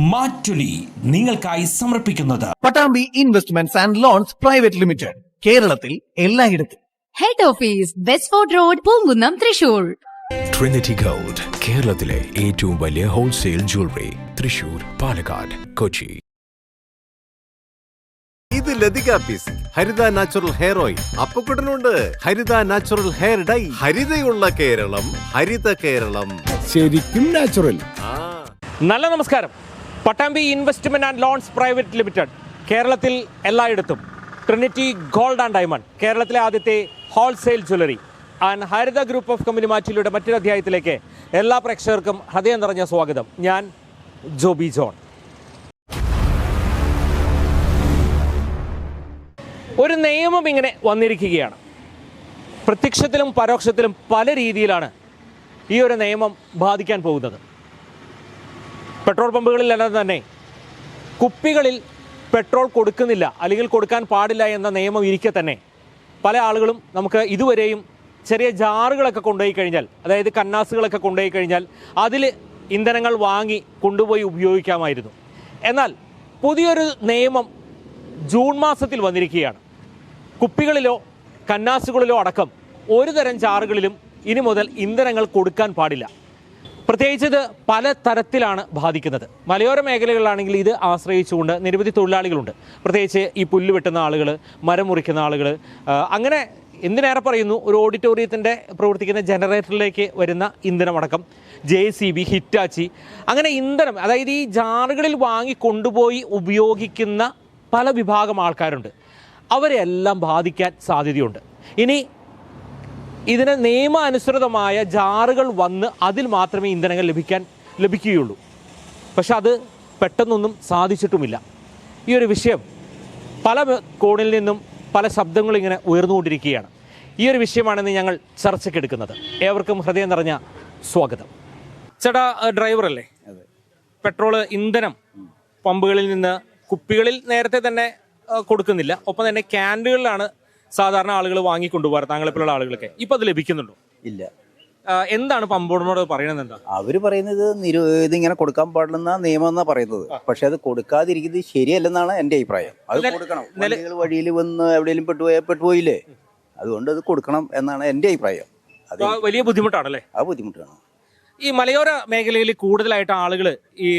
മാറ്റുലി നിങ്ങൾക്കായി സമർപ്പിക്കുന്നത് Pattambi Investments and Loans Private Limited. കേരളത്തിൽ എല്ലായിടത്തും. Head office Westford road, Poonkunnam, Thrissur. Trinity Gold, കേരളത്തിലെ ഏറ്റവും വലിയ ഹോൾസെയിൽ ജ്വല്ലറി, തൃശൂർ, പാലക്കാട്, കൊച്ചി. ഇത് ലതിക പീസ് ഹരിത നാച്ചുറൽ ഹെയർ ഓയിൽ. അപ്പക്കുട്ടനുണ്ട് ഹരിത നാച്ചുറൽ ഹെയർ ഡൈ. ഹരിതയുള്ള കേരളം, ഹരിത കേരളം, ശരിക്കും നാച്ചുറൽ. നല്ല നമസ്കാരം. Pattambi Investment and Loans Private Limited, കേരളത്തിൽ എല്ലായിടത്തും. ട്രിനിറ്റി ഗോൾഡ് ആൻഡ് ഡയമണ്ട്, കേരളത്തിലെ ആദ്യത്തെ wholesale jewellery. And Haritha group of company മാറ്റിലൂടെ മറ്റൊരു അധ്യായത്തിലേക്ക് എല്ലാ പ്രേക്ഷകർക്കും ഹൃദയം നിറഞ്ഞ സ്വാഗതം. ഞാൻ ജോബി ജോൺ. ഒരു നിയമം ഇങ്ങനെ വന്നിരിക്കുകയാണ്. പ്രത്യക്ഷത്തിലും പരോക്ഷത്തിലും പല രീതിയിലാണ് ഈ ഒരു നിയമം ബാധിക്കാൻ പോകുന്നത്. പെട്രോൾ പമ്പുകളിലെല്ലാം തന്നെ കുപ്പികളിൽ പെട്രോൾ കൊടുക്കുന്നില്ല, അല്ലെങ്കിൽ കൊടുക്കാൻ പാടില്ല എന്ന നിയമം ഇരിക്കെ തന്നെ പല ആളുകളും നമുക്ക് ഇതുവരെയും ചെറിയ ജാറുകളൊക്കെ കൊണ്ടുപോയി കഴിഞ്ഞാൽ, അതായത് കന്നാസുകളൊക്കെ കൊണ്ടുപോയി കഴിഞ്ഞാൽ അതിൽ ഇന്ധനങ്ങൾ വാങ്ങി കൊണ്ടുപോയി ഉപയോഗിക്കാമായിരുന്നു. എന്നാൽ പുതിയൊരു നിയമം ജൂൺ മാസത്തിൽ വന്നിരിക്കുകയാണ്. കുപ്പികളിലോ കന്നാസുകളിലോ അടക്കം ഒരു തരം ജാറുകളിലും ഇനി മുതൽ ഇന്ധനങ്ങൾ കൊടുക്കാൻ പാടില്ല. പ്രത്യേകിച്ച് ഇത് പല തരത്തിലാണ് ബാധിക്കുന്നത്. മലയോര മേഖലകളിലാണെങ്കിൽ ഇത് ആശ്രയിച്ചുകൊണ്ട് നിരവധി തൊഴിലാളികളുണ്ട്. പ്രത്യേകിച്ച് ഈ പുല്ല് വെട്ടുന്ന ആളുകൾ, മരം മുറിക്കുന്ന ആളുകൾ, അങ്ങനെ എന്തിനേറെ പറയുന്നു, ഒരു ഓഡിറ്റോറിയത്തിൻ്റെ പ്രവർത്തിക്കുന്ന ജനറേറ്ററിലേക്ക് വരുന്ന ഇന്ധനമടക്കം, JCB, ഹിറ്റാച്ചി, അങ്ങനെ ഇന്ധനം, അതായത് ഈ ജാറുകളിൽ വാങ്ങി കൊണ്ടുപോയി ഉപയോഗിക്കുന്ന പല വിഭാഗം ആൾക്കാരുണ്ട്. അവരെല്ലാം ബാധിക്കാൻ സാധ്യതയുണ്ട്. ഇനി ഇതിന് നിയമാനുസൃതമായ ജാറുകൾ വന്ന് അതിൽ മാത്രമേ ഇന്ധനങ്ങൾ ലഭിക്കുകയുള്ളൂ. പക്ഷെ അത് പെട്ടെന്നൊന്നും സാധിച്ചിട്ടുമില്ല. ഈ ഒരു വിഷയം പല കോണിൽ നിന്നും പല ശബ്ദങ്ങളും ഇങ്ങനെ ഉയർന്നുകൊണ്ടിരിക്കുകയാണ്. ഈ ഒരു വിഷയമാണെന്ന് ഞങ്ങൾ ചർച്ചയ്ക്കെടുക്കുന്നത്. ഏവർക്കും ഹൃദയം നിറഞ്ഞ സ്വാഗതം. ചേട്ടാ, ഡ്രൈവറല്ലേ? പെട്രോള് ഇന്ധനം പമ്പുകളിൽ നിന്ന് കുപ്പികളിൽ നേരത്തെ തന്നെ കൊടുക്കുന്നില്ല, ഒപ്പം തന്നെ ക്യാനുകളിലാണ് സാധാരണ ആളുകൾ വാങ്ങിക്കൊണ്ടുപോകാറ്, താങ്കളെപ്പോലുള്ള ആളുകളൊക്കെ. ഇപ്പൊ അത് ലഭിക്കുന്നുണ്ടോ? ഇല്ല. എന്താണ് പമ്പോടനോട് പറയുന്നത്? എന്താ അവര് പറയുന്നത്? ഇതിങ്ങനെ കൊടുക്കാൻ പാടില്ലെന്ന നിയമം എന്നാ പറയുന്നത്. പക്ഷെ അത് കൊടുക്കാതിരിക്കുന്നത് ശരിയല്ലെന്നാണ് എന്റെ അഭിപ്രായം. അത് കൊടുക്കണം. വഴിയിൽ വന്ന് എവിടെയെങ്കിലും പെട്ടുപോയില്ലേ, അതുകൊണ്ട് അത് കൊടുക്കണം എന്നാണ് എന്റെ അഭിപ്രായം. അത് വലിയ ബുദ്ധിമുട്ടാണല്ലേ? ആ ബുദ്ധിമുട്ടാണ്. ഈ മലയോര മേഖലയിൽ കൂടുതലായിട്ട് ആളുകൾ ഈ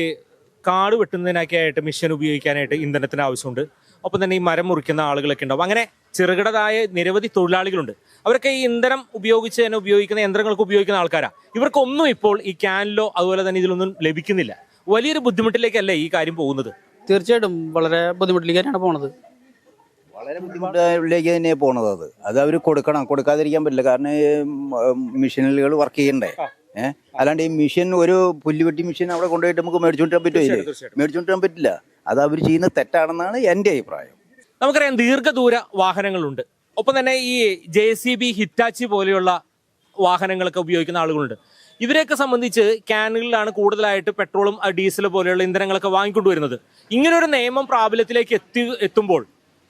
കാട് വെട്ടുന്നതിനൊക്കെയായിട്ട് മിഷൻ ഉപയോഗിക്കാനായിട്ട് ഇന്ധനത്തിന് ആവശ്യമുണ്ട്. ഒപ്പം തന്നെ ഈ മരം മുറിക്കുന്ന ആളുകളൊക്കെ ഉണ്ടാവും. അങ്ങനെ ചെറുകിടതായ നിരവധി തൊഴിലാളികളുണ്ട്. അവരൊക്കെ ഈ ഇന്ധനം ഉപയോഗിച്ച് തന്നെ ഉപയോഗിക്കുന്ന യന്ത്രങ്ങൾക്ക് ഉപയോഗിക്കുന്ന ആൾക്കാരാണ്. ഇവർക്കൊന്നും ഇപ്പോൾ ഈ ക്യാനിലോ അതുപോലെ തന്നെ ഇതിലൊന്നും ലഭിക്കുന്നില്ല. വലിയൊരു ബുദ്ധിമുട്ടിലേക്കല്ലേ ഈ കാര്യം പോകുന്നത്? തീർച്ചയായിട്ടും വളരെ ബുദ്ധിമുട്ടിലേക്കാണ് പോണത്. വളരെ ബുദ്ധിമുട്ടിലേക്ക് തന്നെയാണ് പോണത്. അത് അവർ കൊടുക്കാതിരിക്കാൻ പറ്റില്ല. കാരണം മെഷീനുകൾ വർക്ക് ചെയ്യണ്ടേ. അല്ലാണ്ട് ഈ മെഷീൻ, ഒരു പുല്ലുവെട്ടി മെഷീൻ അവിടെ കൊണ്ടുപോയിട്ട് നമുക്ക് മേടിച്ചുകൊണ്ടിരാൻ പറ്റുമല്ലേ? മേടിച്ചുകൊണ്ടിരാൻ പറ്റില്ല. അത് അവർ ചെയ്യുന്ന തെറ്റാണെന്നാണ് എൻ്റെ അഭിപ്രായം. നമുക്കറിയാം, ദീർഘദൂര വാഹനങ്ങളുണ്ട്. ഒപ്പം തന്നെ ഈ JCB, ഹിറ്റാച്ചി പോലെയുള്ള വാഹനങ്ങളൊക്കെ ഉപയോഗിക്കുന്ന ആളുകളുണ്ട്. ഇവരെയൊക്കെ സംബന്ധിച്ച് ക്യാനുകളിലാണ് കൂടുതലായിട്ട് പെട്രോളും ഡീസൽ പോലെയുള്ള ഇന്ധനങ്ങളൊക്കെ വാങ്ങിക്കൊണ്ടുവരുന്നത്. ഇങ്ങനൊരു നിയമം പ്രാബല്യത്തിലേക്ക് എത്തുമ്പോൾ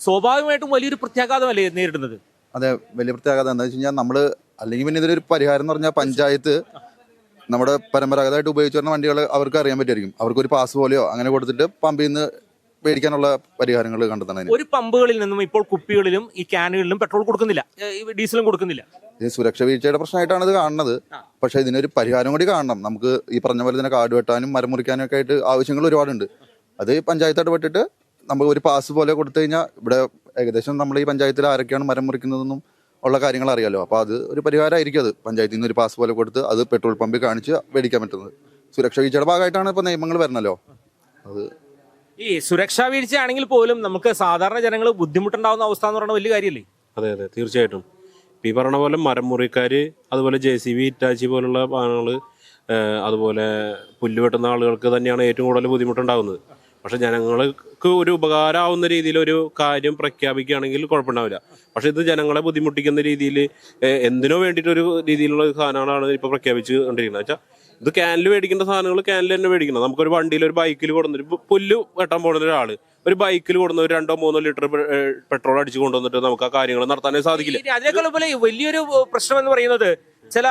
സ്വാഭാവികമായിട്ടും വലിയൊരു പ്രത്യാഘാതമല്ലേ നേരിടുന്നത്? അതെ, വലിയ പ്രത്യാഘാതം. എന്താ വെച്ച് കഴിഞ്ഞാൽ നമ്മള് അല്ലെങ്കിൽ പിന്നെ ഇതിലൊരു പരിഹാരം എന്ന് പറഞ്ഞാൽ പഞ്ചായത്ത് നമ്മുടെ പരമ്പരാഗതമായിട്ട് ഉപയോഗിച്ചു വരുന്ന വണ്ടികൾ അവർക്ക് അറിയാൻ പറ്റുമായിരിക്കും. അവർക്കൊരു പാസ് പോലെയോ അങ്ങനെ കൊടുത്തിട്ട് പമ്പിൽ നിന്ന് മേടിക്കാനുള്ള പരിഹാരങ്ങൾ കണ്ടെത്തണം. ഒരു പമ്പുകളിൽ നിന്നും ഇപ്പോൾ കുപ്പികളിലും ഈ ക്യാനുകളിലും പെട്രോൾ കൊടുക്കുന്നില്ല, ഡീസലും കൊടുക്കുന്നില്ല. ഇത് സുരക്ഷ വീഴ്ചയുടെ പ്രശ്നമായിട്ടാണ് ഇത് കാണുന്നത്. പക്ഷേ ഇതിനൊരു പരിഹാരം കൂടി കാണണം. നമുക്ക് ഈ പറഞ്ഞ പോലെ തന്നെ കാട് വെട്ടാനും മരം മുറിക്കാനും ഒക്കെ ആയിട്ട് ആവശ്യങ്ങൾ ഒരുപാടുണ്ട്. അത് പഞ്ചായത്തായിട്ട് പെട്ടിട്ട് നമുക്ക് ഒരു പാസ് പോലെ കൊടുത്തു കഴിഞ്ഞാൽ ഇവിടെ ഏകദേശം നമ്മൾ ഈ പഞ്ചായത്തിൽ ആരൊക്കെയാണ് മരം മുറിക്കുന്നതെന്നും ഉള്ള കാര്യങ്ങൾ അറിയാലോ. അപ്പോൾ അത് ഒരു പരിഹാരമായിരിക്കും. അത് പഞ്ചായത്തിൽ നിന്ന് ഒരു പാസ് പോലെ കൊടുത്ത് അത് പെട്രോൾ പമ്പിൽ കാണിച്ച് മേടിക്കാൻ പറ്റുന്നത്. സുരക്ഷാ വീഴ്ചയുടെ ഭാഗമായിട്ടാണ് ഇപ്പോൾ നിയമങ്ങൾ വരണല്ലോ. അത് ഈ സുരക്ഷാ വീഴ്ചയാണെങ്കിൽ പോലും നമുക്ക് സാധാരണ ജനങ്ങൾ ബുദ്ധിമുട്ടുണ്ടാവുന്ന അവസ്ഥ എന്ന് പറയുന്നത് വലിയ കാര്യമല്ലേ? അതെ, തീർച്ചയായിട്ടും. ഈ പറഞ്ഞ പോലെ മരം മുറിക്കാര്, അതുപോലെ JCB, ഹിറ്റാച്ചി പോലുള്ള വാഹനങ്ങൾ, അതുപോലെ പുല്ല് വെട്ടുന്ന ആളുകൾക്ക് തന്നെയാണ് ഏറ്റവും കൂടുതൽ ബുദ്ധിമുട്ടുണ്ടാകുന്നത്. പക്ഷെ ജനങ്ങൾക്ക് ഒരു ഉപകാരമാവുന്ന രീതിയിൽ ഒരു കാര്യം പ്രഖ്യാപിക്കുകയാണെങ്കിൽ കുഴപ്പമുണ്ടാവില്ല. പക്ഷെ ഇത് ജനങ്ങളെ ബുദ്ധിമുട്ടിക്കുന്ന രീതിയിൽ എന്തിനോ വേണ്ടിയിട്ടൊരു രീതിയിലുള്ള സാധനങ്ങളാണ് ഇപ്പോൾ പ്രഖ്യാപിച്ച് കൊണ്ടിരിക്കുന്നത്. വെച്ചാൽ ഇത് ക്യാനിൽ മേടിക്കേണ്ട സാധനങ്ങൾ ക്യാനിൽ തന്നെ മേടിക്കണം. നമുക്കൊരു വണ്ടിയിൽ ഒരു ബൈക്കിൽ കൊടുന്നിട്ട് പുല്ല് വെട്ടാൻ പോകുന്ന ഒരാൾ ഒരു ബൈക്കിൽ കൊടുന്ന ഒരു 2-3 ലിറ്റർ പെട്രോൾ അടിച്ചു കൊണ്ടുവന്നിട്ട് നമുക്ക് ആ കാര്യങ്ങൾ നടത്താനേ സാധിക്കില്ല. അതിനേക്കാൾ വലിയൊരു പ്രശ്നം എന്ന് പറയുന്നത് ചില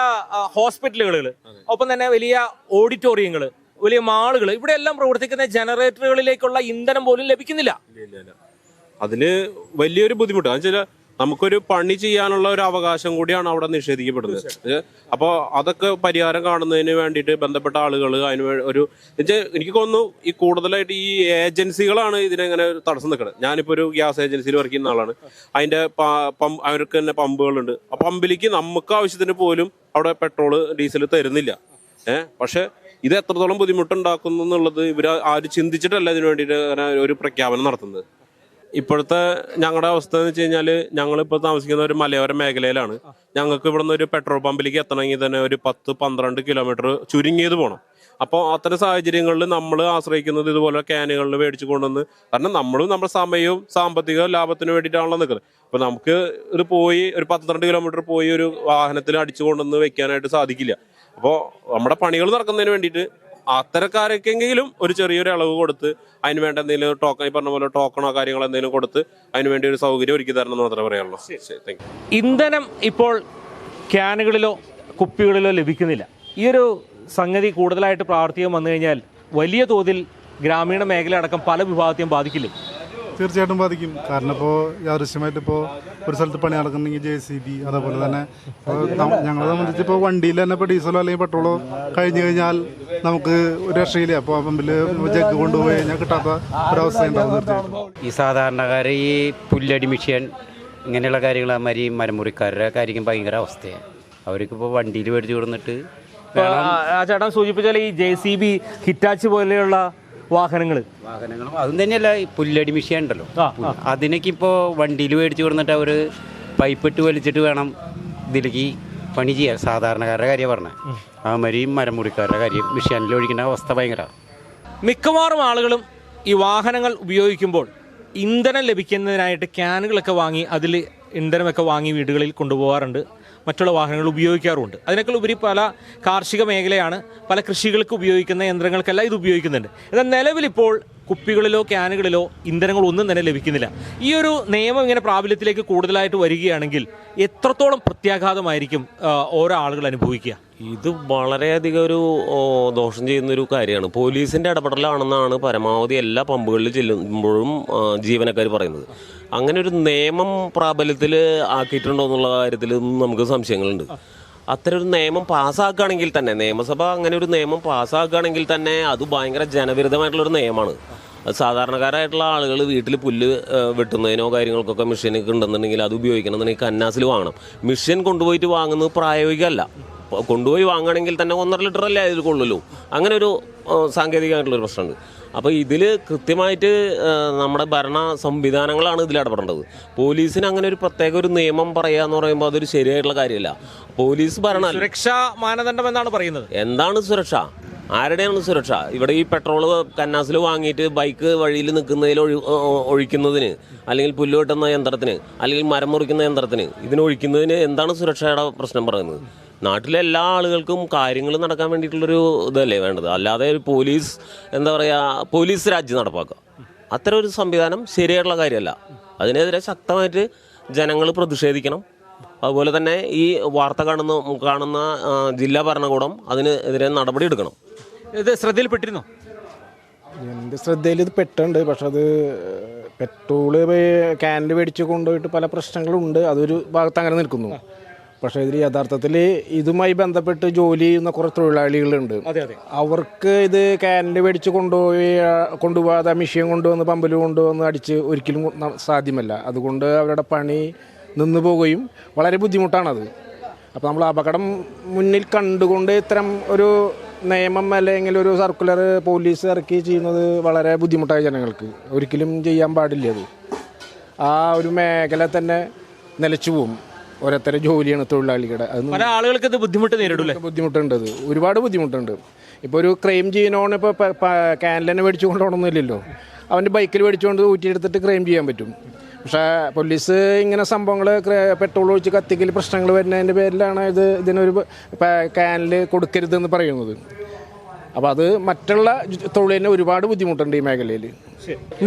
ഹോസ്പിറ്റലുകൾ, ഒപ്പം തന്നെ വലിയ ഓഡിറ്റോറിയങ്ങൾ, വലിയ മാളുകൾ ഇവിടെയെല്ലാം പ്രവർത്തിക്കുന്ന ജനറേറ്ററുകളിലേക്കുള്ള ഇന്ധനം പോലും ലഭിക്കുന്നില്ല. അതിന് വലിയൊരു ബുദ്ധിമുട്ട് എന്ന് വെച്ചാൽ നമുക്കൊരു പണി ചെയ്യാനുള്ള ഒരു അവകാശം കൂടിയാണ് അവിടെ നിഷേധിക്കപ്പെടുന്നത്. അപ്പോൾ അതൊക്കെ പരിഹാരം കാണുന്നതിന് വേണ്ടിയിട്ട് ബന്ധപ്പെട്ട ആളുകൾ അതിന് ഒരു എനിക്ക് തോന്നുന്നു ഈ കൂടുതലായിട്ട് ഈ ഏജൻസികളാണ് ഇതിനെങ്ങനെ തടസ്സം നിൽക്കുന്നത്. ഞാനിപ്പോൾ ഒരു ഗ്യാസ് ഏജൻസിയിൽ വർക്ക് ചെയ്യുന്ന ആളാണ്. അതിൻ്റെ അവർക്ക് തന്നെ പമ്പുകളുണ്ട്. ആ പമ്പിലേക്ക് നമുക്ക് ആവശ്യത്തിന് പോലും അവിടെ പെട്രോള് ഡീസൽ തരുന്നില്ല. പക്ഷെ ഇത് എത്രത്തോളം ബുദ്ധിമുട്ടുണ്ടാക്കുന്നു എന്നുള്ളത് ഇവർ ആരും ചിന്തിച്ചിട്ടല്ല ഇതിനു വേണ്ടിയിട്ട് ഒരു പ്രഖ്യാപനം നടത്തുന്നത്. ഇപ്പോഴത്തെ ഞങ്ങളുടെ അവസ്ഥ എന്ന് വെച്ച് കഴിഞ്ഞാൽ ഞങ്ങളിപ്പോൾ താമസിക്കുന്ന ഒരു മലയോര മേഖലയിലാണ്. ഞങ്ങൾക്ക് ഇവിടുന്ന് ഒരു പെട്രോൾ പമ്പിലേക്ക് എത്തണമെങ്കിൽ തന്നെ ഒരു 10-12 കിലോമീറ്റർ ചുരുങ്ങിയത് പോകണം. അപ്പോൾ അത്തരം സാഹചര്യങ്ങളിൽ നമ്മൾ ആശ്രയിക്കുന്നത് ഇതുപോലെ ക്യാനുകളിൽ മേടിച്ചു കൊണ്ടുവന്ന്, കാരണം നമ്മളും നമ്മുടെ സമയവും സാമ്പത്തിക ലാഭത്തിന് വേണ്ടിയിട്ടാണല്ലോ നിൽക്കുന്നത്. അപ്പോൾ നമുക്ക് ഇത് പോയി ഒരു 12 കിലോമീറ്റർ പോയി ഒരു വാഹനത്തിൽ അടിച്ചു കൊണ്ടുവന്ന് വെക്കാനായിട്ട് സാധിക്കില്ല. അപ്പോൾ നമ്മുടെ പണികൾ നടക്കുന്നതിന് വേണ്ടിയിട്ട് അത്തരക്കാരൊക്കെങ്കിലും ഒരു ചെറിയൊരു അളവ് കൊടുത്ത് അതിന് വേണ്ട എന്തെങ്കിലും ടോക്കൺ, ഈ പറഞ്ഞ പോലെ ടോക്കണോ കാര്യങ്ങളോ എന്തെങ്കിലും കൊടുത്ത് അതിന് വേണ്ടി ഒരു സൗകര്യം ഒരുക്കി തരണം എന്ന് മാത്രമേ പറയാനുള്ളൂ. Thank you. ഇന്ധനം ഇപ്പോൾ ക്യാനുകളിലോ കുപ്പികളിലോ ലഭിക്കുന്നില്ല. ഈ ഒരു സംഗതി കൂടുതലായിട്ട് പ്രാവർത്തികം വന്നു കഴിഞ്ഞാൽ വലിയ തോതിൽ ഗ്രാമീണ മേഖല അടക്കം പല വിഭാഗത്തെയും ബാധിക്കില്ലേ? തീർച്ചയായിട്ടും ബാധിക്കും. കാരണം ഇപ്പോൾ യാദൃശ്യമായിട്ട് ഇപ്പോൾ ഒരു സ്ഥലത്ത് പണി നടക്കുന്നുണ്ടെങ്കിൽ JCB, അതേപോലെ തന്നെ ഞങ്ങളെ സംബന്ധിച്ച് ഇപ്പോൾ വണ്ടിയിൽ തന്നെ ഇപ്പോൾ ഡീസലോ അല്ലെങ്കിൽ പെട്രോളോ കഴിഞ്ഞു കഴിഞ്ഞാൽ നമുക്ക് ഒരു രക്ഷയില്ല. അപ്പോൾ ആ പമ്പിൽ ജഗ് കൊണ്ടുപോയി കഴിഞ്ഞാൽ കിട്ടാത്ത ഒരവസ്ഥ ഉണ്ടാവും. തീർച്ചയായിട്ടും ഈ സാധാരണക്കാർ ഈ പുല്ലടി മിഷ്യൻ ഇങ്ങനെയുള്ള കാര്യങ്ങൾ മാതിരി മരമുറിക്കാരുടെ കാര്യം ഭയങ്കര അവസ്ഥയാണ്. അവർക്കിപ്പോൾ വണ്ടിയിൽ മേടിച്ച് കൊടുത്തിട്ട് ആ ചേട്ടൻ സൂചിപ്പിച്ചാൽ ഈ JCB, ഹിറ്റാച്ചി പോലെയുള്ള വാഹനങ്ങളും അതും തന്നെയല്ല ഈ പുല്ലടി മിഷ്യൻ ഉണ്ടല്ലോ, അതിനൊക്കെ ഇപ്പോൾ വണ്ടിയിൽ മേടിച്ച് കൊടുത്തിട്ട് അവർ പൈപ്പിട്ട് വലിച്ചിട്ട് വേണം ഇതിലേക്ക് പണി ചെയ്യാൻ. സാധാരണക്കാരുടെ കാര്യം പറഞ്ഞത് അതുമാതിരി മരമുറിക്കാരുടെ കാര്യം മിഷ്യനിൽ ഒഴിക്കുന്ന അവസ്ഥ ഭയങ്കര. മിക്കവാറും ആളുകളും ഈ വാഹനങ്ങൾ ഉപയോഗിക്കുമ്പോൾ ഇന്ധനം ലഭിക്കുന്നതിനായിട്ട് ക്യാനുകളൊക്കെ വാങ്ങി അതിൽ ഇന്ധനമൊക്കെ വാങ്ങി വീടുകളിൽ കൊണ്ടുപോകാറുണ്ട്, മറ്റുള്ള വാഹനങ്ങൾ ഉപയോഗിക്കാറുമുണ്ട്. അതിനേക്കാൾ ഉപരി പല കാർഷിക മേഖലയാണ്, പല കൃഷികൾക്ക് ഉപയോഗിക്കുന്ന യന്ത്രങ്ങൾക്കെല്ലാം ഇത് ഉപയോഗിക്കുന്നുണ്ട്. എന്നാൽ നിലവിലിപ്പോൾ കുപ്പികളിലോ ക്യാനുകളിലോ ഇന്ധനങ്ങൾ ഒന്നും തന്നെ ലഭിക്കുന്നില്ല. ഈ ഒരു നിയമം ഇങ്ങനെ പ്രാബല്യത്തിലേക്ക് കൂടുതലായിട്ട് വരികയാണെങ്കിൽ എത്രത്തോളം പ്രത്യാഘാതമായിരിക്കും ഓരോ ആളുകൾ അനുഭവിക്കുക? ഇത് വളരെയധികം ഒരു ദോഷം ചെയ്യുന്നൊരു കാര്യമാണ്. പോലീസിൻ്റെ ഇടപെടലാണെന്നാണ് പരമാവധി എല്ലാ പമ്പുകളിൽ ചെല്ലുമ്പോഴും ജീവനക്കാർ പറയുന്നത്. അങ്ങനെ ഒരു നിയമം പ്രാബല്യത്തിൽ ആക്കിയിട്ടുണ്ടോ എന്നുള്ള കാര്യത്തിൽ നമുക്ക് സംശയങ്ങളുണ്ട്. അത്തരം ഒരു നിയമം പാസ്സാക്കുകയാണെങ്കിൽ തന്നെ, നിയമസഭ അങ്ങനെ ഒരു നിയമം പാസ്സാക്കുകയാണെങ്കിൽ തന്നെ അത് ഭയങ്കര ജനവിരുദ്ധമായിട്ടുള്ളൊരു നിയമമാണ്. സാധാരണക്കാരായിട്ടുള്ള ആളുകൾ വീട്ടിൽ പുല്ല് വെട്ടുന്നതിനോ കാര്യങ്ങൾക്കൊക്കെ മെഷീനൊക്കെ ഉണ്ടെന്നുണ്ടെങ്കിൽ അത് ഉപയോഗിക്കണമെന്നുണ്ടെങ്കിൽ കന്നാസിൽ വാങ്ങണം. മെഷീൻ കൊണ്ടുപോയിട്ട് വാങ്ങുന്നത് പ്രായോഗികമല്ല. കൊണ്ടുപോയി വാങ്ങണമെങ്കിൽ തന്നെ 1.5 ലിറ്ററല്ലേ അതിൽ കൊള്ളുള്ളൂ. അങ്ങനെ ഒരു സാങ്കേതികമായിട്ടുള്ളൊരു പ്രശ്നമുണ്ട്. അപ്പോൾ ഇതിൽ കൃത്യമായിട്ട് നമ്മുടെ ഭരണ സംവിധാനങ്ങളാണ് ഇതിൽ ഇടപെടേണ്ടത്. പോലീസിന് അങ്ങനെ ഒരു പ്രത്യേക ഒരു നിയമം പറയുക എന്ന് പറയുമ്പോൾ അതൊരു ശരിയായിട്ടുള്ള കാര്യമല്ല. പോലീസ് ഭരണം സുരക്ഷാ മാനദണ്ഡം എന്നാണ് പറയുന്നത്. എന്താണ് സുരക്ഷ? ആരുടെയാണ് സുരക്ഷ? ഇവിടെ ഈ പെട്രോള് കന്നാസിൽ വാങ്ങിയിട്ട് ബൈക്ക് വഴിയിൽ നിൽക്കുന്നതിൽ ഒഴിക്കുന്നതിന്, അല്ലെങ്കിൽ പുല്ല് വെട്ടുന്ന യന്ത്രത്തിന്, അല്ലെങ്കിൽ മരം മുറിക്കുന്ന യന്ത്രത്തിന്, ഇതിനൊഴിക്കുന്നതിന് എന്താണ് സുരക്ഷയുടെ പ്രശ്നം പറയുന്നത്? നാട്ടിലെ എല്ലാ ആളുകൾക്കും കാര്യങ്ങൾ നടക്കാൻ വേണ്ടിയിട്ടുള്ളൊരു ഇതല്ലേ വേണ്ടത്. അല്ലാതെ ഒരു പോലീസ് എന്താ പറയുക, പോലീസ് രാജ്യം നടപ്പാക്കുക, അത്തരം ഒരു സംവിധാനം ശരിയായിട്ടുള്ള കാര്യമല്ല. അതിനെതിരെ ശക്തമായിട്ട് ജനങ്ങൾ പ്രതിഷേധിക്കണം. അതുപോലെ തന്നെ ഈ വാർത്ത കാണുന്ന ജില്ലാ ഭരണകൂടം അതിനെതിരെ നടപടി എടുക്കണം. ഇത് ശ്രദ്ധയിൽപ്പെട്ടിരുന്നോ? എൻ്റെ ശ്രദ്ധയിൽ ഇത് പെട്ടുണ്ട്. പക്ഷെ അത് പെട്രോള് ക്യാനിൽ മേടിച്ച് കൊണ്ടുപോയിട്ട് പല പ്രശ്നങ്ങളുണ്ട്. അതൊരു ഭാഗത്ത് അങ്ങനെ നിൽക്കുന്നു. പക്ഷേ ഇതിൽ യഥാർത്ഥത്തിൽ ഇതുമായി ബന്ധപ്പെട്ട് ജോലി ചെയ്യുന്ന കുറേ തൊഴിലാളികളുണ്ട്. അവർക്ക് ഇത് ക്യാനിൽ മേടിച്ച് കൊണ്ടുപോകാതെ മിഷ്യൻ കൊണ്ടുവന്ന് പമ്പിൽ കൊണ്ടുവന്ന് അടിച്ച് ഒരിക്കലും സാധ്യമല്ല. അതുകൊണ്ട് അവരുടെ പണി നിന്ന് പോവുകയും വളരെ ബുദ്ധിമുട്ടാണത്. അപ്പോൾ നമ്മൾ അപകടം മുന്നിൽ കണ്ടുകൊണ്ട് ഇത്തരം ഒരു നിയമം അല്ലെങ്കിൽ ഒരു സർക്കുലർ പോലീസ് ഇറക്കി ചെയ്യുന്നത് വളരെ ബുദ്ധിമുട്ടായ ജനങ്ങൾക്ക് ഒരിക്കലും ചെയ്യാൻ പാടില്ല. അത് ആ ഒരു മേഖല തന്നെ നിലച്ചു പോകും. ഓരോരുത്തരുടെ ജോലിയാണ് തൊഴിലാളികളുടെ. അത് പല ആളുകൾക്ക് ഇത് ബുദ്ധിമുട്ട് നേരിടില്ലേ? ബുദ്ധിമുട്ടുണ്ട്, അത് ഒരുപാട് ബുദ്ധിമുട്ടുണ്ട്. ഇപ്പോൾ ഒരു ക്രൈം ചെയ്യുന്നോണ് ഇപ്പോൾ ക്യാനിൽ തന്നെ മേടിച്ചു കൊണ്ടുപോകണമെന്നില്ലല്ലോ. അവൻ്റെ ബൈക്കിൽ മേടിച്ചുകൊണ്ട് ഊറ്റിയെടുത്തിട്ട് ക്രൈം ചെയ്യാൻ പറ്റും. പക്ഷേ പോലീസ് ഇങ്ങനെ സംഭവങ്ങൾ പെട്രോൾ ഒഴിച്ച് കത്തിക്കൽ പ്രശ്നങ്ങൾ വരുന്നതിൻ്റെ പേരിലാണ് ഇതിനൊരു ക്യാനിൽ കൊടുക്കരുതെന്ന് പറയുന്നത്. അപ്പോൾ അത് മറ്റുള്ള തൊഴിലിന് ഒരുപാട് ബുദ്ധിമുട്ടുണ്ട് ഈ മേഖലയിൽ.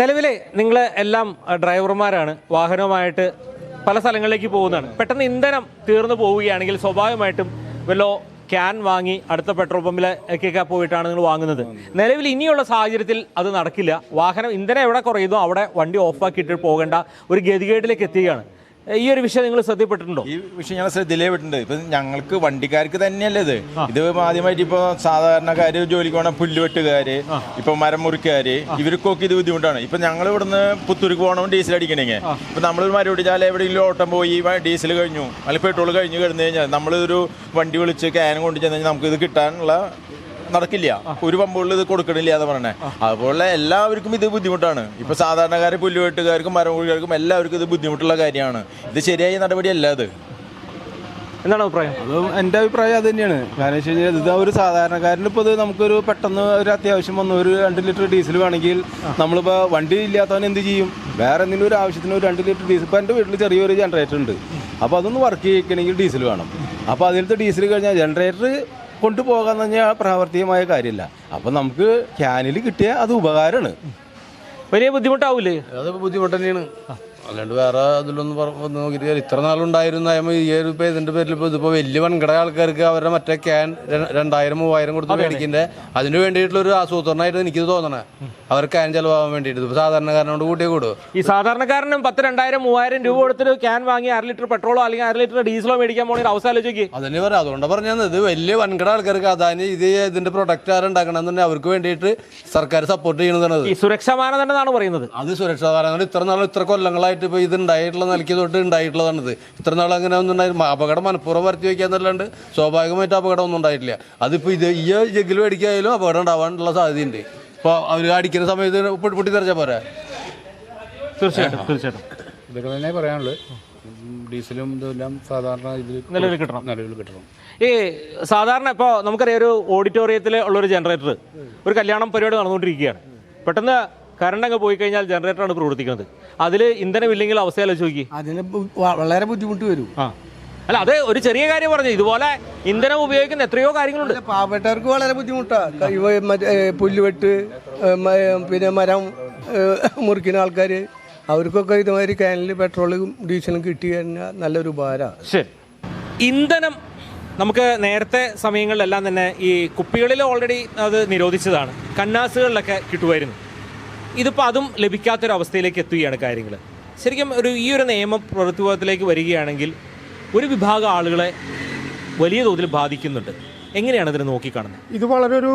നിലവിലെ നിങ്ങൾ എല്ലാം ഡ്രൈവർമാരാണ്, വാഹനവുമായിട്ട് പല സ്ഥലങ്ങളിലേക്ക് പോകുന്നതാണ്. പെട്ടെന്ന് ഇന്ധനം തീർന്നു പോവുകയാണെങ്കിൽ സ്വാഭാവികമായിട്ടും വല്ലോ ക്യാൻ വാങ്ങി അടുത്ത പെട്രോൾ പമ്പിലേക്കൊക്കെ പോയിട്ടാണ് നിങ്ങൾ വാങ്ങുന്നത്. നിലവിൽ ഇനിയുള്ള സാഹചര്യത്തിൽ അത് നടക്കില്ല. വാഹനം ഇന്ധനം എവിടെ കുറയുന്നോ അവിടെ വണ്ടി ഓഫാക്കിയിട്ട് പോകേണ്ട ഒരു ഗതികേടിലേക്ക് എത്തുകയാണ്. ഈ ഒരു വിഷയം നിങ്ങൾ ശ്രദ്ധപ്പെട്ടിട്ടുണ്ടോ? ഈ വിഷയം ഞങ്ങൾ ശ്രദ്ധയിൽപ്പെട്ടിട്ടുണ്ട്. ഇപ്പൊ ഞങ്ങൾക്ക് വണ്ടിക്കാർക്ക് തന്നെയല്ലേ ഇത് ആദ്യമായിട്ട് ഇപ്പൊ സാധാരണക്കാര് ജോലിക്ക് പോകണ പുല്ലുവെട്ടുകാര്, ഇപ്പൊ മരം മുറിക്കാര്, ഇവർക്കൊക്കെ ഇത് ബുദ്ധിമുട്ടാണ്. ഇപ്പൊ ഞങ്ങൾ ഇവിടുന്ന് പുത്തൂർക്ക് പോകണം ഡീസൽ അടിക്കണമെങ്കിൽ ഇപ്പൊ നമ്മളൊരു മരവിടിച്ചാൽ എവിടെയെങ്കിലും ഓട്ടം പോയി ഡീസൽ കഴിഞ്ഞു അല്ലെങ്കിൽ പെട്രോൾ കഴിഞ്ഞു കിടന്നു കഴിഞ്ഞാൽ നമ്മളൊരു വണ്ടി വിളിച്ച് ക്യാൻ കൊണ്ട് ചെന്ന് കഴിഞ്ഞാൽ നമുക്ക് ഇത് കിട്ടാനുള്ള നടക്കില്ല. ഒരു പമ്പുകളിൽ ഇത് കൊടുക്കണില്ല എന്ന് പറഞ്ഞേ. അതുപോലെ എല്ലാവർക്കും ഇത് ബുദ്ധിമുട്ടാണ്. ഇപ്പൊ സാധാരണക്കാർ, പുല്ലുവെട്ടുകാർക്കും മരം മുറിക്കാർക്കും എല്ലാവർക്കും ഇത് ബുദ്ധിമുട്ടുള്ള കാര്യമാണ്. ഇത് ശരിയായ നടപടിയല്ല. അത് എന്താണ് അഭിപ്രായം? അതും എൻ്റെ അഭിപ്രായം അത് തന്നെയാണ്. കാരണം വെച്ച് കഴിഞ്ഞാൽ ഇത് ഒരു സാധാരണക്കാരന് ഇപ്പോൾ ഇത് നമുക്കൊരു പെട്ടെന്ന് ഒരു അത്യാവശ്യം വന്നു ഒരു 2 ലിറ്റർ ഡീസൽ വേണമെങ്കിൽ നമ്മളിപ്പോൾ വണ്ടി ഇല്ലാത്തവൻ എന്ത് ചെയ്യും? വേറെ എന്തെങ്കിലും ഒരു ആവശ്യത്തിന് ഒരു 2 ലിറ്റർ ഡീസൽ. ഇപ്പോൾ എൻ്റെ വീട്ടിൽ ചെറിയൊരു ജനറേറ്റർ ഉണ്ട്. അപ്പോൾ അതൊന്ന് വർക്ക് ചെയ്യിക്കണമെങ്കിൽ ഡീസൽ വേണം. അപ്പോൾ അതിലത്തെ ഡീസൽ കഴിഞ്ഞാൽ ജനറേറ്റർ കൊണ്ടുപോകാന്ന് പറഞ്ഞാൽ പ്രാവർത്തികമായ കാര്യമില്ല. അപ്പം നമുക്ക് ക്യാനിൽ കിട്ടിയാൽ അത് ഉപകാരമാണ്. വലിയ ബുദ്ധിമുട്ടാവൂലേ? അത് ബുദ്ധിമുട്ട് തന്നെയാണ്. അല്ലാണ്ട് വേറെ അതിലൊന്നും നോക്കിയിട്ട് ഇത്ര നാളുണ്ടായിരുന്ന ഈ ഒരു ഇതിന്റെ പേരിൽ ഇതിപ്പോ വലിയ വൻകിട ആൾക്കാർക്ക് അവരുടെ മറ്റേ ക്യാൻ 2000-3000 കൊടുത്ത് മേടിക്കണ്ടേ അതിന് വേണ്ടിയിട്ടുള്ള ഒരു ആസൂത്രണമായിട്ട് എനിക്ക് തോന്നണേ. അവർ ക്യാൻ ചെലവാകാൻ വേണ്ടിയിട്ട് ഇപ്പൊ സാധാരണക്കാരനോട് കൂട്ടിയേ കൂടും. ഈ സാധാരണക്കാരനും 10,000-2000 രൂപ കൊടുത്തിട്ട് ക്യാൻ വാങ്ങി 1/2 ലിറ്റർ പെട്രോളോ അല്ലെങ്കിൽ 1/2 ലിറ്റർ ഡീസലോ മേടിക്കാൻ പോണ ഒരു അവസ്ഥ ആലോചിക്ക്. അതന്നെ പറയാം. അതുകൊണ്ടാണ് പറഞ്ഞത് ഇത് വലിയ വൻകിട ആൾക്കാർക്ക് അതായത് ഇതിന്റെ പ്രൊഡക്റ്റ് ആരുണ്ടാക്കണമെന്നുണ്ടെങ്കിൽ അവർക്ക് വേണ്ടിയിട്ട് സർക്കാർ സപ്പോർട്ട് ചെയ്യണതാണ്. ഈ സുരക്ഷാ മാനദണ്ഡമാണ് പറയുന്നത്. അത് സുരക്ഷാ മാനദണ്ഡം ഇത്ര നാളും ഇത്ര കൊല്ലങ്ങളായിട്ട് ഇപ്പോൾ ഇത് ഉണ്ടായിട്ടുള്ള നിലയ്ക്ക് തൊട്ട് ഉണ്ടായിട്ടുള്ളതാണിത്. ഇത്ര നാൾ അങ്ങനെ ഒന്നും ഉണ്ടായിരുന്നു. അപകടം മനഃപൂർവ്വം വരുത്തി വയ്ക്കാന്നല്ലാണ്ട് സ്വാഭാവികമായിട്ട് അപകടം ഒന്നും ഉണ്ടായിട്ടില്ല. അതിപ്പോൾ ഇത് ഈ ജഗ്ഗിൽ മേടിക്കായാലും അപകടം ഉണ്ടാവാനുള്ള സാധ്യതയുണ്ട്. ഇപ്പോൾ അവർ അടിക്കുന്ന സമയത്ത് പൊട്ടിത്തെറിച്ചാൽ പോരാ. തീർച്ചയായിട്ടും ഇതൊക്കെ തന്നെ പറയാനുള്ളത്. ഡീസലും ഇതെല്ലാം സാധാരണ ഇതിൽ നിലവിൽ കിട്ടണം. ഈ സാധാരണ ഇപ്പോൾ നമുക്കറിയാം ഒരു ഓഡിറ്റോറിയത്തിൽ ഉള്ളൊരു ജനറേറ്റർ ഒരു കല്യാണം പരിപാടി നടന്നുകൊണ്ടിരിക്കുകയാണ്. പെട്ടെന്ന് കറണ്ട് അങ്ങ് പോയി കഴിഞ്ഞാൽ ജനറേറ്ററാണ് പ്രവർത്തിക്കുന്നത്. അതിൽ ഇന്ധനമില്ലെങ്കിൽ അവസ്ഥ ആലോചിച്ച് നോക്കി. അതിന് വളരെ ബുദ്ധിമുട്ട് വരും. അല്ല, അത് ഒരു ചെറിയ കാര്യം പറഞ്ഞു. ഇതുപോലെ ഇന്ധനം ഉപയോഗിക്കുന്ന എത്രയോ കാര്യങ്ങളുണ്ട്. പാവപ്പെട്ടവർക്ക് വളരെ ബുദ്ധിമുട്ടാണ്. പുല്ലുവെട്ട്, പിന്നെ മരം മുറിക്കുന്ന ആൾക്കാർ, അവർക്കൊക്കെ ഇതുമാതിരി ക്യാനിൽ പെട്രോളും ഡീസലും കിട്ടി കഴിഞ്ഞാൽ നല്ലൊരു ഉപകാരമാണ്. ശരി, ഇന്ധനം നമുക്ക് നേരത്തെ സമയങ്ങളിലെല്ലാം തന്നെ ഈ കുപ്പികളിൽ ഓൾറെഡി അത് നിരോധിച്ചതാണ്. കന്നാസുകളിലൊക്കെ കിട്ടുമായിരുന്നു. ഇതിപ്പോൾ അതും ലഭിക്കാത്തൊരവസ്ഥയിലേക്ക് എത്തുകയാണ് കാര്യങ്ങൾ. ശരിക്കും ഈ ഒരു നിയമം പ്രവൃത്തിപഥത്തിലേക്ക് വരികയാണെങ്കിൽ ഒരു വിഭാഗം ആളുകളെ വലിയ തോതിൽ ബാധിക്കുന്നുണ്ട്. എങ്ങനെയാണ് ഇതിനെ നോക്കിക്കാണുന്നത്? ഇത് വളരെ ഒരു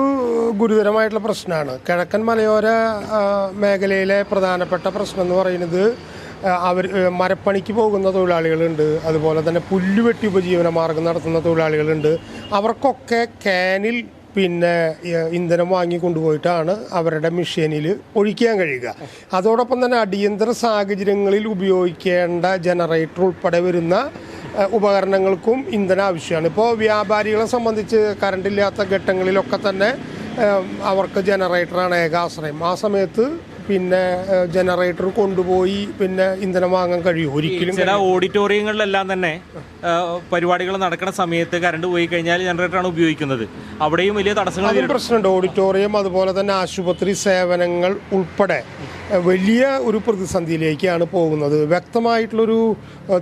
ഗുരുതരമായിട്ടുള്ള പ്രശ്നമാണ്. കിഴക്കൻ മലയോര മേഖലയിലെ പ്രധാനപ്പെട്ട പ്രശ്നം എന്ന് പറയുന്നത് മരപ്പണിക്ക് പോകുന്ന തൊഴിലാളികളുണ്ട്, അതുപോലെ തന്നെ പുല്ലുവെട്ടി ഉപജീവന മാർഗം നടത്തുന്ന തൊഴിലാളികളുണ്ട്. അവർക്കൊക്കെ ക്യാനിൽ ഇന്ധനം വാങ്ങി കൊണ്ടുപോയിട്ടാണ് അവരുടെ മെഷീനിൽ ഒഴിക്കാൻ കഴിയുക. അതോടൊപ്പം തന്നെ അടിയന്തര സാഹചര്യങ്ങളിൽ ഉപയോഗിക്കേണ്ട ജനറേറ്റർ ഉൾപ്പെടെ വരുന്ന ഉപകരണങ്ങൾക്കും ഇന്ധനം ആവശ്യമാണ്. ഇപ്പോൾ വ്യാപാരികളെ സംബന്ധിച്ച് കറണ്ടില്ലാത്ത ഘട്ടങ്ങളിലൊക്കെ തന്നെ അവർക്ക് ജനറേറ്ററാണ് ഏകാശ്രയം. ആ സമയത്ത് ജനറേറ്റർ കൊണ്ടുപോയി ഇന്ധനം വാങ്ങാൻ കഴിയും. ഒരിക്കലും ചില ഓഡിറ്റോറിയങ്ങളിലെല്ലാം തന്നെ പരിപാടികൾ നടക്കുന്ന സമയത്ത് കറണ്ട് പോയി കഴിഞ്ഞാൽ ജനറേറ്ററാണ് ഉപയോഗിക്കുന്നത്. അവിടെയും വലിയ തടസ്സങ്ങൾ പ്രശ്നമുണ്ട്. ഓഡിറ്റോറിയം, അതുപോലെ തന്നെ ആശുപത്രി സേവനങ്ങൾ ഉൾപ്പെടെ വലിയ ഒരു പ്രതിസന്ധിയിലേക്കാണ് പോകുന്നത്. വ്യക്തമായിട്ടുള്ളൊരു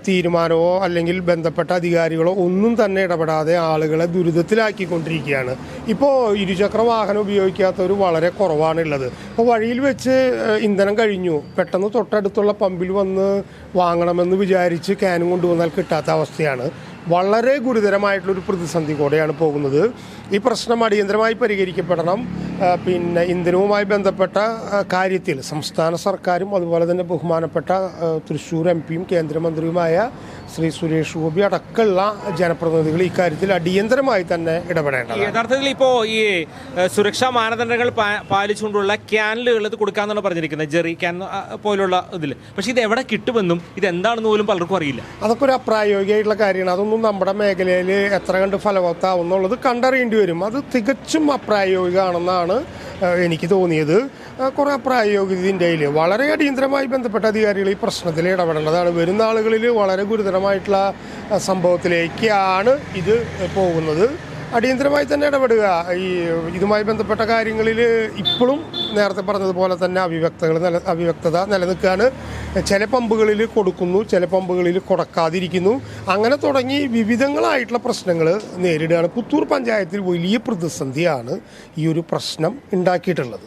തീരുമാനമോ അല്ലെങ്കിൽ ബന്ധപ്പെട്ട അധികാരികളോ ഒന്നും തന്നെ ഇടപെടാതെ ആളുകളെ ദുരിതത്തിലാക്കിക്കൊണ്ടിരിക്കുകയാണ്. ഇപ്പോൾ ഇരുചക്ര വാഹനം ഉപയോഗിക്കാത്തവർ വളരെ കുറവാണുള്ളത്. ഇപ്പോൾ വഴിയിൽ വെച്ച് ഇന്ധനം കഴിഞ്ഞു, പെട്ടെന്ന് തൊട്ടടുത്തുള്ള പമ്പിൽ വന്ന് വാങ്ങണമെന്ന് വിചാരിച്ച് ക്യാനും കൊണ്ടുവന്നാൽ കിട്ടാത്ത അവസ്ഥയാണ്. വളരെ ഗുരുതരമായിട്ടുള്ളൊരു പ്രതിസന്ധി കൂടെയാണ് പോകുന്നത്. ഈ പ്രശ്നം അടിയന്തരമായി പരിഹരിക്കപ്പെടണം. ഇന്ധനവുമായി ബന്ധപ്പെട്ട കാര്യത്തിൽ സംസ്ഥാന സർക്കാരും അതുപോലെ തന്നെ ബഹുമാനപ്പെട്ട തൃശ്ശൂർ MP-യും കേന്ദ്രമന്ത്രിയുമായ ശ്രീ സുരേഷ് ഗോപി അടക്കമുള്ള ജനപ്രതിനിധികൾ ഇക്കാര്യത്തിൽ അടിയന്തരമായി തന്നെ ഇടപെടേണ്ടത്. യഥാർത്ഥത്തിൽ ഇപ്പോൾ ഈ സുരക്ഷാ മാനദണ്ഡങ്ങൾ പാലിച്ചുകൊണ്ടുള്ള ക്യാനുകൾ ഇത് കൊടുക്കാന്നാണ് പറഞ്ഞിരിക്കുന്നത്, ജെറി ക്യാൻ പോലുള്ള ഇതിൽ. പക്ഷേ ഇത് എവിടെ കിട്ടുമെന്നും ഇത് എന്താണെന്ന് പോലും പലർക്കും അറിയില്ല. അതൊക്കെ ഒരു അപ്രായോഗികമായിട്ടുള്ള കാര്യമാണ്. അതൊന്നും നമ്മുടെ മേഖലയിൽ എത്ര കണ്ട് ഫലവത്താവുന്നുള്ളത് കണ്ടറിയേണ്ടി വരും. അത് തികച്ചും അപ്രായോഗികമാണെന്നാണ് എനിക്ക് തോന്നിയത്. കുറേ അപ്രായോഗികത ഇന്ത്യയിൽ വളരെ അടിയന്തരമായി ബന്ധപ്പെട്ട അധികാരികൾ ഈ പ്രശ്നത്തിൽ ഇടപെടേണ്ടതാണ്. വരുന്ന ആളുകളിൽ വളരെ ഗുരുതരമായിട്ടുള്ള സംഭവത്തിലേക്കാണ് ഇത് പോകുന്നത്. അടിയന്തരമായി തന്നെ ഇടപെടുക. ഈ ഇതുമായി ബന്ധപ്പെട്ട കാര്യങ്ങളിൽ ഇപ്പോഴും നേരത്തെ പറഞ്ഞതുപോലെ തന്നെ അവ്യക്തത നിലനിൽക്കുകയാണ്. ചില പമ്പുകളിൽ കൊടുക്കുന്നു, ചില പമ്പുകളിൽ കൊടുക്കാതിരിക്കുന്നു. അങ്ങനെ തുടങ്ങി വിവിധങ്ങളായിട്ടുള്ള പ്രശ്നങ്ങൾ നേരിടുകയാണ്. പുത്തൂർ പഞ്ചായത്തിൽ വലിയ പ്രതിസന്ധിയാണ് ഈ ഒരു പ്രശ്നം ഉണ്ടാക്കിയിട്ടുള്ളത്.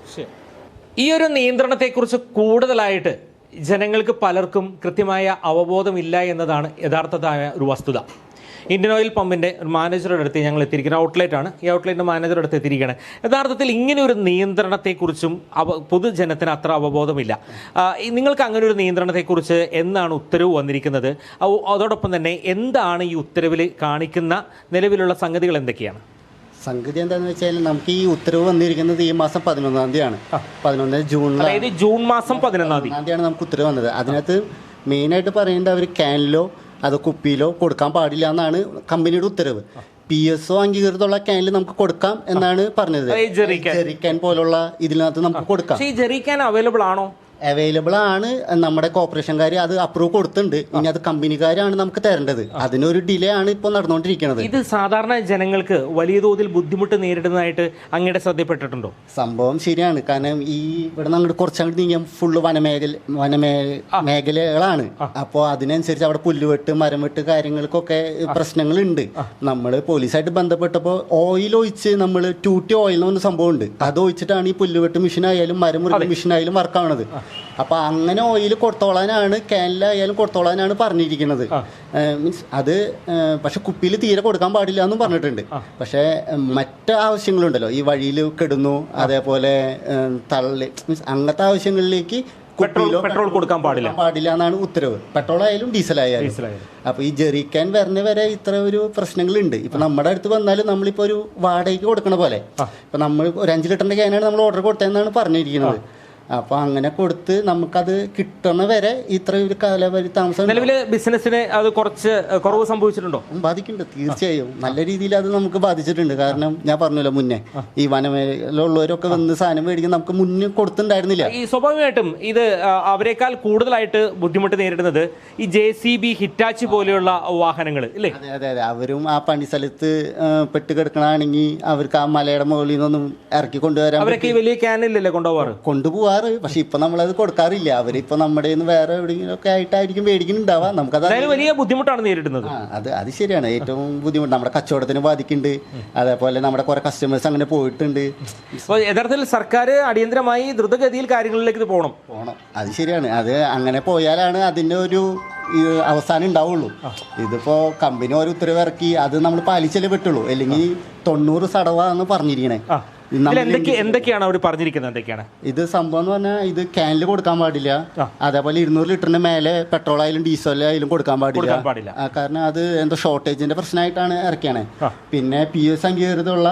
ഈ ഒരു നിയന്ത്രണത്തെക്കുറിച്ച് കൂടുതലായിട്ട് ജനങ്ങൾക്ക് പലർക്കും കൃത്യമായ അവബോധമില്ല എന്നതാണ് യഥാർത്ഥമായ ഒരു വസ്തുത. ഇന്ത്യൻ ഓയിൽ പമ്പിൻ്റെ മാനേജറുടെ അടുത്ത് ഞങ്ങൾ എത്തിയിരിക്കുന്ന ഔട്ട്ലെറ്റാണ്. ഈ ഔട്ട്ലെറ്റിൻ്റെ മാനേജറുടെ അടുത്ത് എത്തിയിരിക്കുകയാണ്. യഥാർത്ഥത്തിൽ ഇങ്ങനെ ഒരു നിയന്ത്രണത്തെക്കുറിച്ചും പൊതുജനത്തിന് അത്ര അവബോധമില്ല. നിങ്ങൾക്ക് അങ്ങനെ ഒരു നിയന്ത്രണത്തെക്കുറിച്ച് എന്നാണ് ഉത്തരവ് വന്നിരിക്കുന്നത്? അതോടൊപ്പം തന്നെ എന്താണ് ഈ ഉത്തരവിൽ കാണിക്കുന്ന നിലവിലുള്ള സംഗതികൾ എന്തൊക്കെയാണ്? സംഗതി എന്താണെന്ന് വെച്ചാൽ നമുക്ക് ഈ ഉത്തരവ് വന്നിരിക്കുന്നത് ഈ മാസം 11-ാം തീയതിയാണ്. 11 ജൂണിൽ, ജൂൺ മാസം 11-ാം തീയതിയാണ് നമുക്ക് ഉത്തരവ് വന്നത്. അതിനകത്ത് മെയിനായിട്ട് പറയുന്നത് അവർ ക്യാനിലോ അത് കുപ്പിയിലോ കൊടുക്കാൻ പാടില്ല എന്നാണ് കമ്പനിയുടെ ഉത്തരവ്. PSO അംഗീകൃതമുള്ള ക്യാനിൽ നമുക്ക് കൊടുക്കാം എന്നാണ് പറഞ്ഞത്. ജെറിക്കാൻ പോലുള്ള ഇതിനകത്ത് നമുക്ക് കൊടുക്കാം. ഈ ജെറിക്കാൻ അവൈലബിൾ ആണോ? അവൈലബിൾ ആണ്. നമ്മുടെ കോർപ്പറേഷൻകാർ അത് അപ്രൂവ് കൊടുത്തിട്ടുണ്ട്. ഇനി അത് കമ്പനിക്കാരാണ് നമുക്ക് തരേണ്ടത്. അതിനൊരു ഡിലേ ആണ് ഇപ്പോൾ നടന്നുകൊണ്ടിരിക്കുന്നത്. ഇത് സാധാരണ ജനങ്ങൾക്ക് വലിയ തോതിൽ ബുദ്ധിമുട്ട് നേരിടുന്നതായിട്ട് അങ്ങയുടെ ശ്രദ്ധപ്പെട്ടിട്ടുണ്ടോ? സംഭവം ശരിയാണ്. കാരണം ഈ ഇവിടെ നിന്ന് അങ്ങോട്ട് കുറച്ചങ്ങോട്ട് നീങ്ങിയാൽ ഫുള്ള് മേഖലകളാണ്. അപ്പോൾ അതിനനുസരിച്ച് അവിടെ പുല്ലുവെട്ട്, മരം വെട്ട് കാര്യങ്ങൾക്കൊക്കെ പ്രശ്നങ്ങളുണ്ട്. നമ്മൾ പോലീസായിട്ട് ബന്ധപ്പെട്ടപ്പോൾ ഓയിൽ ഒഴിച്ച് നമ്മൾ ടൂട്ടി ഓയിൽ എന്ന് പറഞ്ഞ സംഭവമുണ്ട്. അത് ഒഴിച്ചിട്ടാണ് ഈ പുല്ലുവെട്ട് മെഷീനായാലും മരം മുറിക്കുന്ന മെഷീനായാലും വർക്കാവണത്. അപ്പോൾ അങ്ങനെ ഓയിൽ കൊടുത്തോളാനാണ്, ക്യാനിലായാലും കൊടുത്തോളാനാണ് പറഞ്ഞിരിക്കുന്നത്. മീൻസ് അത് പക്ഷെ കുപ്പിയിൽ തീരെ കൊടുക്കാൻ പാടില്ല എന്നും പറഞ്ഞിട്ടുണ്ട്. പക്ഷേ മറ്റ് ആവശ്യങ്ങളുണ്ടല്ലോ, ഈ വഴിയിൽ കിടുന്നു, അതേപോലെ തള്ളി, മീൻസ് അങ്ങനത്തെ ആവശ്യങ്ങളിലേക്ക് പെട്രോൾ കൊടുക്കാൻ പാടില്ല എന്നാണ് ഉത്തരവ്. പെട്രോൾ ആയാലും ഡീസൽ ആയാലും. അപ്പോൾ ഈ ജെറിക്കാൻ വരുന്ന വരെ ഇത്ര ഒരു പ്രശ്നങ്ങളുണ്ട്. ഇപ്പം നമ്മുടെ അടുത്ത് വന്നാലും നമ്മളിപ്പോൾ ഒരു വാടകയ്ക്ക് കൊടുക്കണ പോലെ, ഇപ്പം നമ്മൾ ഒരു 5 ലിറ്ററിൻ്റെ ക്യാനാണ് നമ്മൾ ഓർഡർ കൊടുത്തതെന്നാണ് പറഞ്ഞിരിക്കുന്നത്. അപ്പോൾ അങ്ങനെ കൊടുത്ത് നമുക്കത് കിട്ടുന്ന വരെ ഇത്ര ഒരു കാലാവധി താമസം. നിലവിൽ ബിസിനസ്സിന് അത് കുറച്ച് കുറവ് സംഭവിച്ചിട്ടുണ്ടോ? ബാധിക്കുന്നുണ്ട്, തീർച്ചയായും നല്ല രീതിയിൽ അത് നമുക്ക് ബാധിച്ചിട്ടുണ്ട്. കാരണം ഞാൻ പറഞ്ഞല്ലോ മുന്നേ, ഈ വനമേഖലയിലുള്ളവരൊക്കെ വന്ന് സാധനം മേടിക്കാൻ നമുക്ക് മുന്നേ കൊടുത്തിട്ടുണ്ടായിരുന്നില്ല. ഈ സ്വാഭാവികമായിട്ടും ഇത് അവരെക്കാൾ കൂടുതലായിട്ട് ബുദ്ധിമുട്ട് നേരിടുന്നത് ഈ JCB, ഹിറ്റാച്ചി പോലെയുള്ള വാഹനങ്ങൾ ഇല്ലേ? അതെ. അവരും ആ പണി സ്ഥലത്ത് പെട്ട് കിടക്കണമെങ്കിൽ അവർക്ക് ആ മലയുടെ മുകളിൽ നിന്നൊന്നും ഇറക്കി കൊണ്ടുവരാൻ. അവരൊക്കെ ഈ വലിയ ക്യാനിലല്ലേ കൊണ്ടുപോകാറ്. പക്ഷെ ഇപ്പൊ നമ്മളത് കൊടുക്കാറില്ല. അവരിപ്പോ നമ്മുടെ വേറെ എവിടെയെങ്കിലും ഒക്കെ ആയിട്ടായിരിക്കും മേടിക്കുന്നുണ്ടാവാ. നമുക്കത് വലിയ ബുദ്ധിമുട്ടാണ് നേരിടുന്നത്. അത് ശരിയാണ്. ഏറ്റവും ബുദ്ധിമുട്ട് നമ്മുടെ കച്ചവടത്തിന് ബാധിക്കുന്നുണ്ട്. അതേപോലെ നമ്മുടെ കുറെ കസ്റ്റമേഴ്സ് അങ്ങനെ പോയിട്ടുണ്ട്. യഥാർത്ഥത്തിൽ സർക്കാർ അടിയന്തരമായി ദ്രുതഗതിയിൽ കാര്യങ്ങളിലേക്ക് ഇത് പോകണം. അത് ശരിയാണ്. അത് അങ്ങനെ പോയാലാണ് അതിന്റെ ഒരു അവസാനം ഉണ്ടാവുള്ളൂ. ഇതിപ്പോ കമ്പനി ഒരു ഉത്തരവ് ഇറക്കി, അത് നമ്മൾ പാലിച്ചല്ലേ പറ്റുള്ളൂ. അല്ലെങ്കിൽ 90 സടവാന്ന് പറഞ്ഞിരിക്കണേ. എന്തൊക്കെയാണ് അവർ പറഞ്ഞിരിക്കുന്നത്? എന്തൊക്കെയാണ് ഇത് സംഭവം എന്ന് പറഞ്ഞാൽ, ഇത് ക്യാനിൽ കൊടുക്കാൻ പാടില്ല. അതേപോലെ 200 ലിറ്ററിന് മേലെ പെട്രോൾ ആയാലും ഡീസൽ ആയാലും കൊടുക്കാൻ പാടില്ല. കാരണം അത് എന്തോ ഷോർട്ടേജിന്റെ പ്രശ്നമായിട്ടാണ് ഇറക്കിയാണേ. പിന്നെ PSO അംഗീകൃതമുള്ള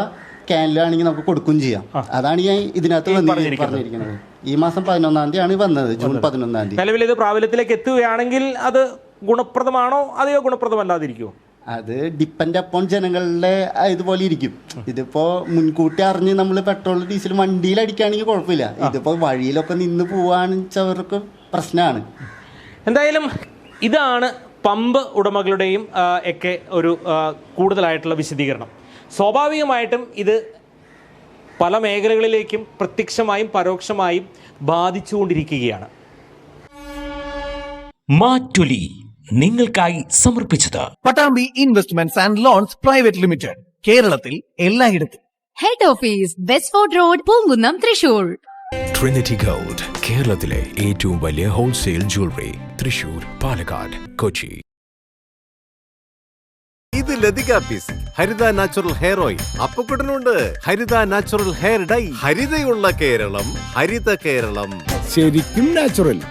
ക്യാനിലാണെങ്കിൽ നമുക്ക് കൊടുക്കുകയും ചെയ്യാം. അതാണ് ഞാൻ ഇതിനകത്ത് പറഞ്ഞിരിക്കുന്നത്. ഈ മാസം 11-ാം തീയതിയാണ് വന്നത്, ജൂൺ 11-ാം തീയതി. നിലവിൽ ഇത് പ്രാബല്യത്തിലേക്ക് എത്തുകയാണെങ്കിൽ അത് ഗുണപ്രദമാണോ അതെയോ ഗുണപ്രദമല്ലാതിരിക്കുമോ? അത് ഡിപ്പെൻഡ് അപ്പോൺ ജനങ്ങളുടെ ഇതുപോലെ ഇരിക്കും. ഇതിപ്പോ മുൻകൂട്ടി അറിഞ്ഞ് നമ്മൾ പെട്രോൾ ഡീസൽ വണ്ടിയിൽ അടിക്കുകയാണെങ്കിൽ കുഴപ്പമില്ല. ഇതിപ്പോ വഴിയിലൊക്കെ നിന്ന് പോവാണെന്ന് വെച്ചവർക്ക് പ്രശ്നമാണ്. എന്തായാലും ഇതാണ് പമ്പ് ഉടമകളുടെയും ഒക്കെ ഒരു കൂടുതലായിട്ടുള്ള വിശദീകരണം. സ്വാഭാവികമായിട്ടും ഇത് പല മേഖലകളിലേക്കും പ്രത്യക്ഷമായും പരോക്ഷമായും ബാധിച്ചുകൊണ്ടിരിക്കുകയാണ്. മാറ്റൊലി നിങ്ങൾക്കായി സമർപ്പിച്ചത് Pattambi Investments and Loans Private Limited. കേരളത്തിൽ എല്ലായിടത്തും. Head office Westford road, Poonkunnam, Thrissur. Trinity Gold, കേരളത്തിലെ ഏറ്റവും വലിയ ഹോൾസെയിൽ ജ്വല്ലറി. തൃശൂർ, പാലക്കാട്, കൊച്ചി. ഇത് ലതിക പീസ് ഹരിത നാച്ചുറൽ ഹെയർ ഓയിൽ. അപ്പക്കുട്ടനുണ്ട് ഹരിത നാച്ചുറൽ ഹെയർ ഡൈ. ഹരിതയുള്ള കേരളം, ഹരിത കേരളം, ശരിക്കും നാച്ചുറൽ.